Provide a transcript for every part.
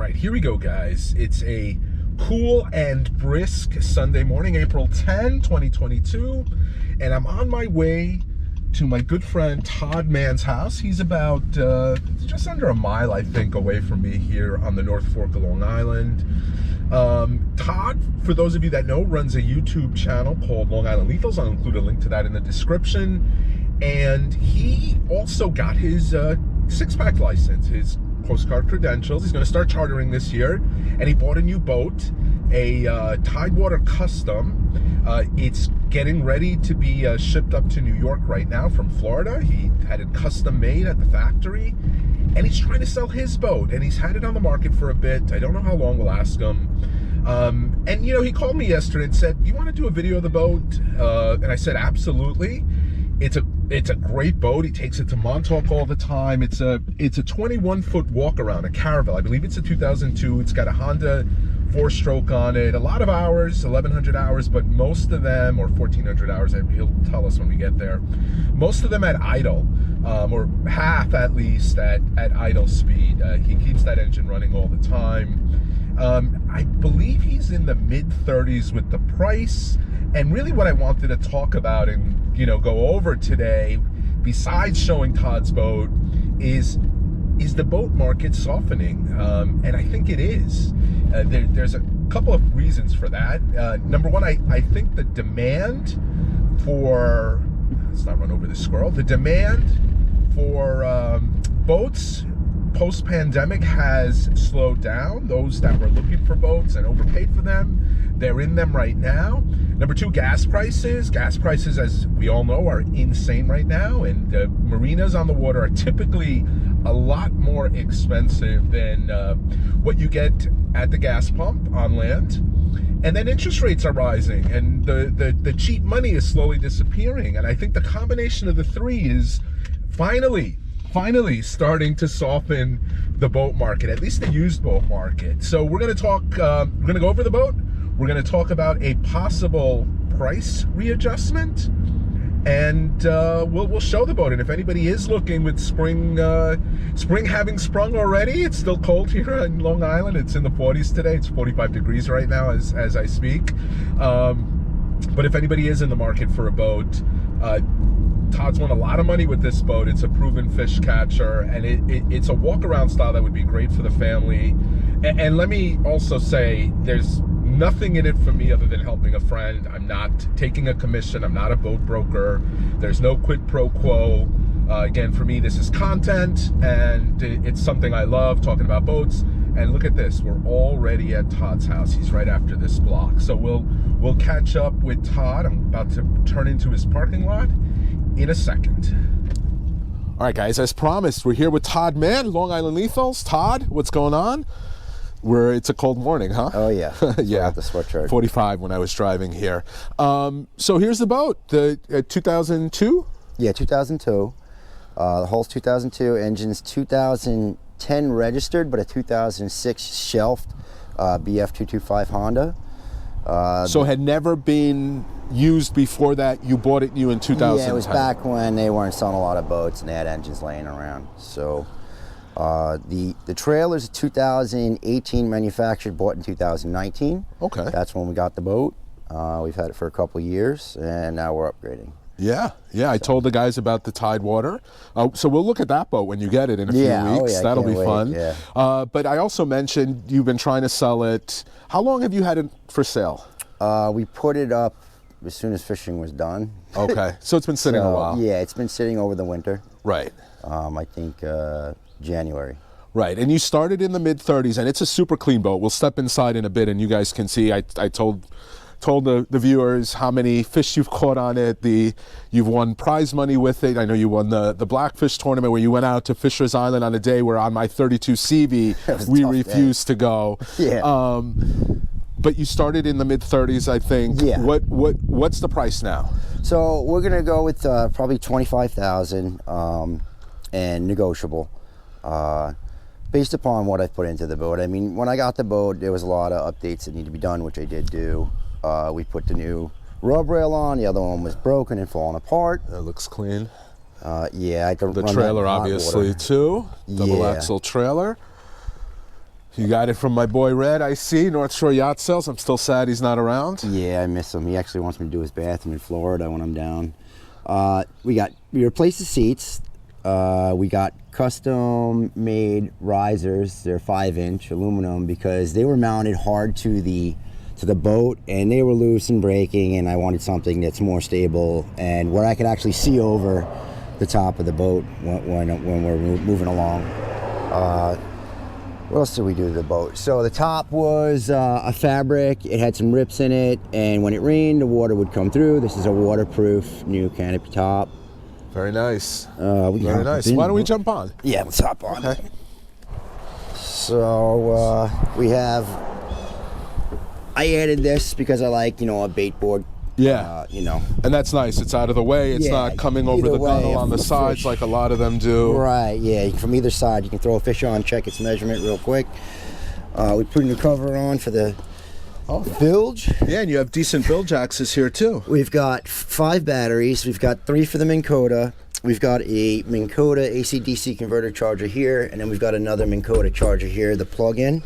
right, here we go, guys. It's a cool and brisk Sunday morning, April 10, 2022, and I'm on my way to my good friend Todd Mann's house. He's about just under a mile, I think, away from me here on the North Fork of Long Island. Todd, for those of you that know, runs a YouTube channel called Long Island Lethals. I'll include a link to that in the description. And he also got his six-pack license, his Coast Guard credentials. He's going to start chartering this year, and he bought a new boat, a Tidewater Custom. It's getting ready to be shipped up to New York right now from Florida. He had it custom made at the factory, and he's trying to sell his boat, and he's had it on the market for a bit. I don't know how long, we'll ask him. And you know, he called me yesterday and said, "Do you want to do a video of the boat?" And I said, "Absolutely." It's a great boat. He takes it to Montauk all the time. It's a 21-foot walk around, a Caravelle. I believe it's a 2002. It's got a Honda 4-stroke on it. A lot of hours, 1,100 hours, but most of them, or 1,400 hours, he'll tell us when we get there. Most of them at idle, or half at least at idle speed. He keeps that engine running all the time. I believe he's in the mid-30s with the price. And really what I wanted to talk about and, you know, go over today, besides showing Todd's boat, is the boat market softening? And I think it is. There's a couple of reasons for that. Number one, I think the demand for, let's not run over the squirrel, the demand for boats post-pandemic has slowed down. Those that were looking for boats and overpaid for them, they're in them right now. Number two, gas prices. Gas prices, as we all know, are insane right now, and marinas on the water are typically a lot more expensive than what you get at the gas pump on land. And then interest rates are rising, and the cheap money is slowly disappearing. And I think the combination of the three is finally starting to soften the boat market, at least the used boat market. So we're going to talk, we're going to go over the boat. We're going to talk about a possible price readjustment, and we'll show the boat. And if anybody is looking with spring having sprung already, it's still cold here in Long Island. It's in the 40s today. It's 45 degrees right now as I speak. But if anybody is in the market for a boat, Todd's won a lot of money with this boat. It's a proven fish catcher, and it's a walk-around style that would be great for the family. And let me also say, there's nothing in it for me other than helping a friend. I'm not taking a commission. I'm not a boat broker. There's no quid pro quo. Again, for me, this is content, and it's something I love, talking about boats. And look at this, we're already at Todd's house. He's right after this block. So we'll catch up with Todd. I'm about to turn into his parking lot in a second. All right, guys, as promised, we're here with Todd Mann, Long Island Lethals. Todd, what's going on? It's a cold morning, huh? Oh, yeah. Yeah, the sweatshirt. 45 when I was driving here. So here's the boat, the 2002? Yeah, 2002. The hull's 2002, engine's 2010 registered, but a 2006 shelved BF225 Honda. So had never been used before that. You bought it new in 2010. Yeah, it was back when they weren't selling a lot of boats and they had engines laying around. So the trailer's 2018 manufactured, bought in 2019. Okay. That's when we got the boat. We've had it for a couple years, and now we're upgrading. Yeah. I told the guys about the Tidewater. So we'll look at that boat when you get it in a few weeks. Yeah, that'll be wait. fun. Yeah. But I also mentioned you've been trying to sell it. How long have you had it for sale? We put it up as soon as fishing was done. Okay, so it's been sitting a while. Yeah, it's been sitting over the winter. Right. I think January. Right, and you started in the mid-30s, and it's a super clean boat. We'll step inside in a bit, and you guys can see. I told the viewers how many fish you've caught on it. You've won prize money with it. I know you won the Blackfish tournament where you went out to Fisher's Island on a day where on my 32 CV we refused to go. Yeah. But you started in the mid-30s, I think. Yeah. What's the price now? So we're gonna go with probably 25,000 and negotiable, based upon what I put into the boat. I mean, when I got the boat, there was a lot of updates that need to be done, which I did do. We put the new rub rail on. The other one was broken and falling apart. That looks clean. Yeah, I can the run trailer that in hot obviously water. too. Double Yeah. axle trailer. You got it from my boy Red, I see, North Shore Yacht Sales. I'm still sad he's not around. Yeah, I miss him. He actually wants me to do his bathroom in Florida when I'm down. We replaced the seats. We got custom made risers. They're 5-inch aluminum because they were mounted hard to the boat and they were loose and breaking, and I wanted something that's more stable and where I could actually see over the top of the boat when we're moving along. What else did we do to the boat? So the top was a fabric. It had some rips in it, and when it rained, the water would come through. This is a waterproof new canopy top. Very nice. Very nice. Why don't we jump on? Yeah, let's hop on. Okay. So we have. I added this because I like, a bait board. Yeah. And that's nice. It's out of the way. It's not coming over the gunnel on the sides like a lot of them do. Right, yeah. From either side, you can throw a fish on, check its measurement real quick. We put a new cover on for the bilge. Yeah, and you have decent bilge axes here too. We've got 5 batteries. We've got 3 for the Minn Kota. We've got a Minn Kota AC/DC converter charger here, and then we've got another Minn Kota charger here, the plug-in.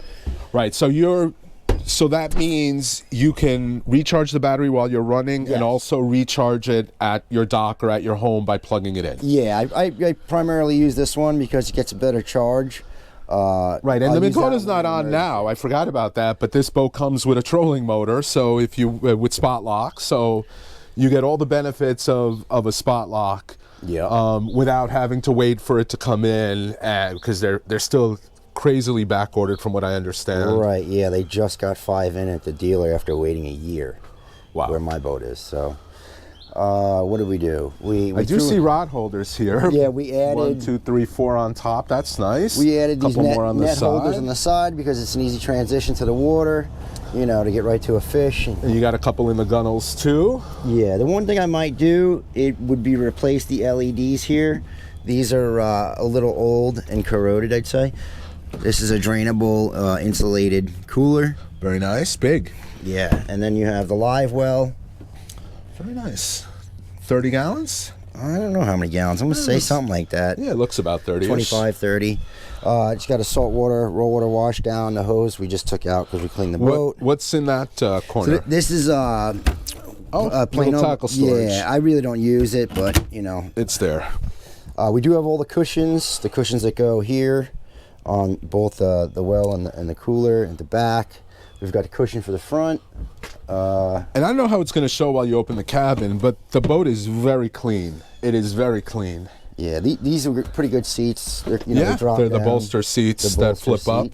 Right, so that means you can recharge the battery while you're running and also recharge it at your dock or at your home by plugging it in. Yeah, I primarily use this one because it gets a better charge. Right, and the Minn Kota's not on now. I forgot about that, but this boat comes with a trolling motor, so if you with spot lock, so you get all the benefits of a spot lock without having to wait for it to come in, because they're still crazily back ordered from what I understand. Right, yeah, they just got 5 in at the dealer after waiting a year. Wow. Where my boat is. So what did we do? I do see rod holders here. Yeah, we added 1, 2, 3, 4 on top. That's nice. We added these net holders on the side because it's an easy transition to the water, to get right to a fish. And you got a couple in the gunnels too. Yeah, the one thing I might do, it would be replace the LEDs here. These are a little old and corroded, I'd say. This is a drainable insulated cooler. Very nice, big. Yeah, and then you have the live well. Very nice. 30 gallons? I don't know how many gallons. I'm going to say something like that. Yeah, it looks about 30. 25, 30. It's got a saltwater, raw water wash down. The hose we just took out because we cleaned the boat. What's in that corner? So this is plain little tackle storage. Yeah, I really don't use it, but, It's there. We do have all the cushions that go here on both the well and the cooler and the back. We've got a cushion for the front. And I don't know how it's going to show while you open the cabin, but the boat is very clean. It is very clean. Yeah, these are pretty good seats. They're, they're the bolster seats that flip up.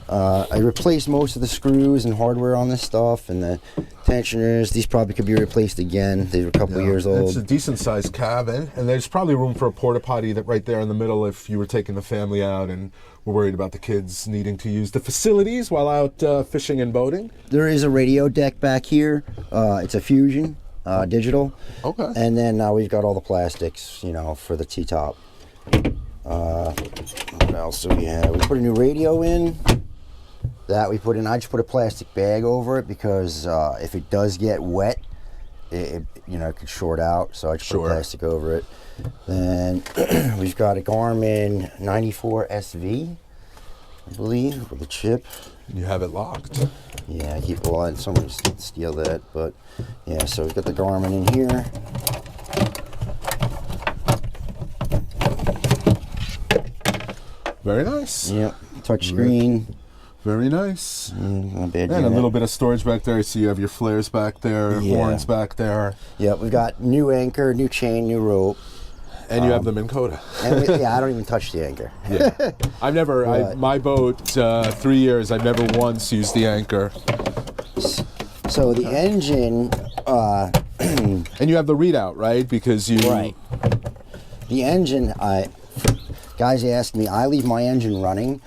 I replaced most of the screws and hardware on this stuff, and the tensioners. These probably could be replaced again. They were a couple years old. It's a decent sized cabin, and there's probably room for a porta potty right there in the middle if you were taking the family out and were worried about the kids needing to use the facilities while out fishing and boating. There is a radio deck back here. It's a Fusion digital. Okay. And then we've got all the plastics, for the T-top. What else do we have? We put a new radio in. That we put in. I just put a plastic bag over it because if it does get wet, it could short out. So I just put plastic over it. Then we've got a Garmin 94 SV, I believe, with a chip. You have it locked. Yeah, I keep letting someone steal that, but yeah. So we've got the Garmin in here. Very nice. Yep, touch screen. Very nice. Not bad. And a little bit of storage back there. So you have your flares back there, horns back there. Yeah, we've got new anchor, new chain, new rope. And you have the Minn Kota. I don't even touch the anchor. Yeah, I've never. My boat, 3 years. I've never once used the anchor. So the engine. And you have the readout, right? Because you. Right. The engine. Guys ask me. I leave my engine running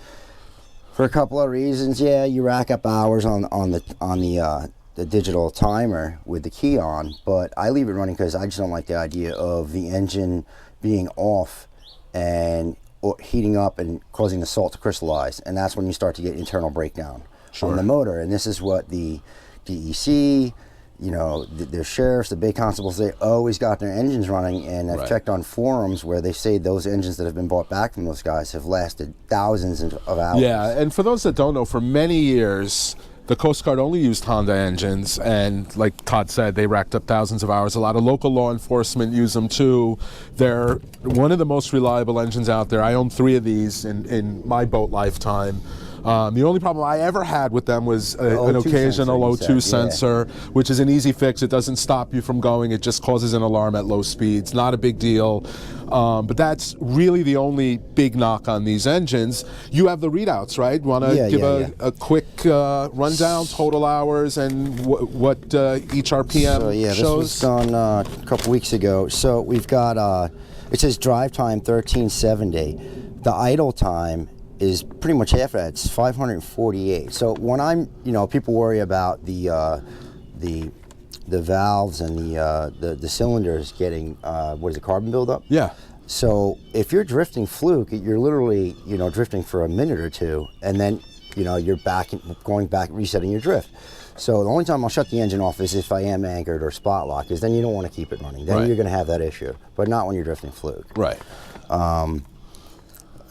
for a couple of reasons. Yeah, you rack up hours on the digital timer with the key on, but I leave it running because I just don't like the idea of the engine being off and heating up and causing the salt to crystallize, and that's when you start to get internal breakdown on the motor. And this is what the DEC, you know, the sheriffs, the bay constables, they always got their engines running, and I've checked on forums where they say those engines that have been bought back from those guys have lasted thousands of hours. Yeah, and for those that don't know, for many years, the Coast Guard only used Honda engines, and like Todd said, they racked up thousands of hours. A lot of local law enforcement use them too. They're one of the most reliable engines out there. I own 3 of these in my boat lifetime. The only problem I ever had with them was an occasional O2 sensor, which is an easy fix. It doesn't stop you from going. It just causes an alarm at low speeds. Not a big deal. But that's really the only big knock on these engines. You have the readouts, right? Want to give a quick rundown, total hours, and what each RPM shows? This was done a couple weeks ago. So we've got, it says drive time 1370. The idle time is pretty much half of that. It's 548. So when I'm, you know, people worry about the valves and the cylinders getting what is it, carbon buildup? Yeah. So if you're drifting fluke, you're literally, you know, drifting for a minute or two, and then, you know, you're going back, resetting your drift. So the only time I'll shut the engine off is if I am anchored or spot lock, because then you don't want to keep it running. Then you're going to have that issue, but not when you're drifting fluke. Right.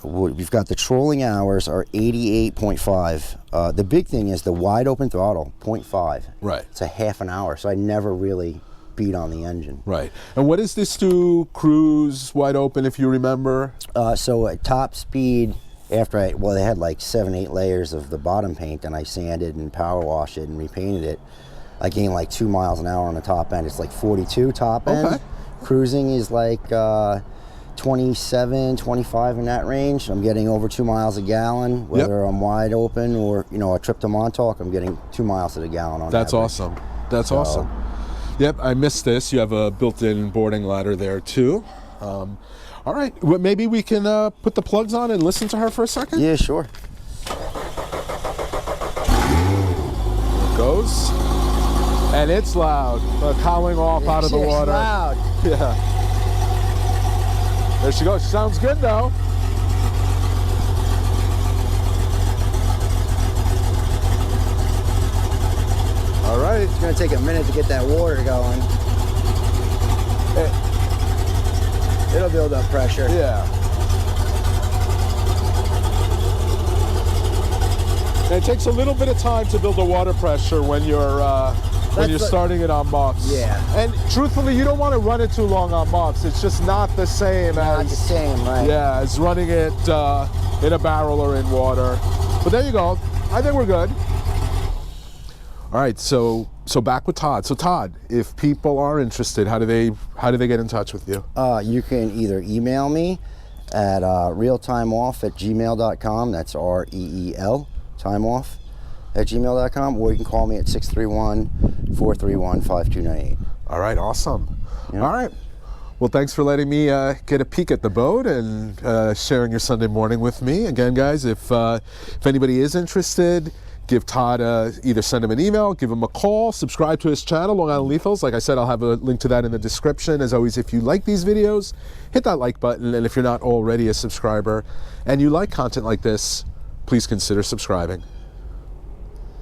We've got the trolling hours are 88.5. The big thing is the wide open throttle, 0.5. Right. It's a half an hour, so I never really beat on the engine. Right. And what does this do, cruise, wide open, if you remember? So at top speed, after they had like 7-8 layers of the bottom paint, and I sanded and power washed it and repainted it, I gained like 2 miles an hour on the top end. It's like 42 top end. Okay. Cruising is like 27, 25 in that range. I'm getting over 2 miles a gallon, whether I'm wide open or, you know, a trip to Montauk, I'm getting 2 miles to the gallon on That's average. awesome. That's awesome. Yep, I missed this. You have a built-in boarding ladder there too. All right, well, maybe we can put the plugs on and listen to her for a second? Yeah, sure. There it goes. And it's loud, cowling off out of the water. It's loud. Yeah. There she goes. Sounds good though. All right. It's going to take a minute to get that water going. It'll build up pressure. Yeah. And it takes a little bit of time to build the water pressure when you're starting it on muffs. Yeah. And truthfully, you don't want to run it too long on muffs. It's just not the same Not the same, right? Yeah, as running it in a barrel or in water. But there you go. I think we're good. All right, so back with Todd. So Todd, if people are interested, how do they get in touch with you? You can either email me at realtimeoff@gmail.com. That's REEL, timeoff@gmail.com, or you can call me at 631-431-5298. All right, awesome. Yeah. All right. Well, thanks for letting me get a peek at the boat and sharing your Sunday morning with me. Again, guys, if anybody is interested, give Todd, either send him an email, give him a call, subscribe to his channel, Long Island Lethals. Like I said, I'll have a link to that in the description. As always, if you like these videos, hit that like button. And if you're not already a subscriber and you like content like this, please consider subscribing.